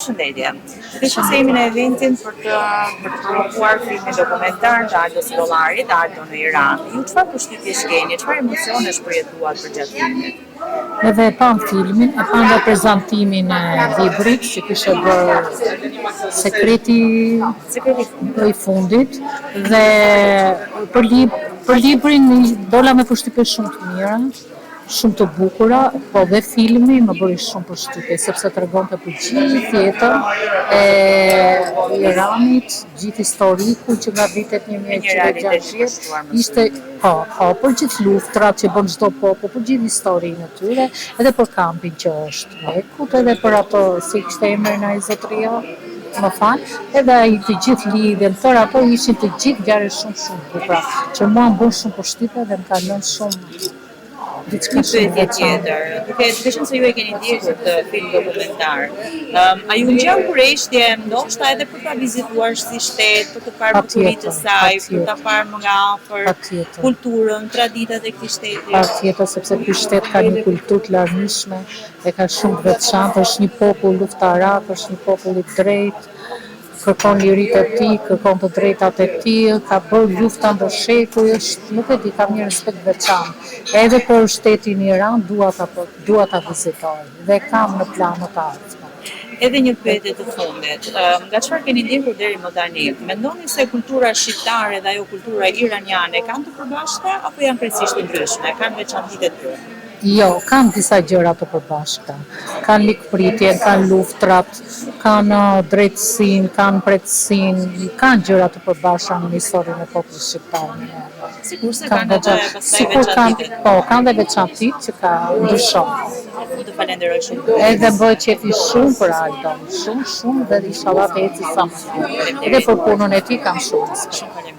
Përshëndetje. Duke që se jemi në eventin për të promovuar filmin dokumentar të Aldos Dollarit, Aldo në Iran. Ju çfarë përshtypjesh keni, çfarë emocionesh përjetuat për gjatë filmit? Edhe e pam filmin, e pam dhe prezantimin e librit që kishte bërë sekreti i fundit dhe për librin dola me përshtypje shumë të mira, shumë të bukura, po dhe filmi më bëri shumë përshtypje sepse tregonte për gjithë jetën e Iranit, gjithë historiku që nga vitet 1960 ishte për gjithë luftrat që bën çdo popull, për gjithë historinë e tyre, edhe për kampin që është Mekut, edhe për ato si kishte emrin ai zotëria, më fal, edhe ai të gjithë lidhen, tërë ato ishin të gjithë ngjarje shumë bukura, që mua më bën shumë përshtypje dhe më kanë lënë shumë diçka shumë tjetër. Duke qenë se ju e keni ndjekur këtë film dokumentar, a ju ngjan kurrështje ndoshta edhe për ta vizituar si shtet, për të parë bukuritë të saj, për ta parë më nga afër kulturën, traditat e këtij shteti? Patjetër, sepse ky shtet ka një kulturë të larmishme, e ka shumë të veçantë, është një popull luftarak, është një popull i drejtë, kërkon liritë e tij, kërkon të drejtat e tij, ka bërë lufta ndër shekuj, nuk e di, kam një respekt veçantë. Edhe për shtetin Iran dua ta vizitoj dhe kam në plane të ardhshme. Edhe një pyetje të fundit. Nga çfarë keni ndjekur deri më tani? Mendoni se kultura shqiptare dhe ajo kultura iraniane kanë të përbashkëta apo janë krejtësisht të ndryshme? Kanë veçantitë të tyre? Jo, kanë disa gjëra të përbashkëta. Kanë likpritjen, kanë luftrat, kanë drejtësinë, kanë pretësinë, kanë gjëra të përbashkëta në historinë e popullit shqiptar. Sigurisht kanë edhe veçantitë. Kanë dhe veçantitë që ka ndryshon. Unë të falenderoj shumë. Edhe bëj qefi shumë për Aldon, shumë dhe inshallah të eci sa më. Edhe për punën e tij kam shumë.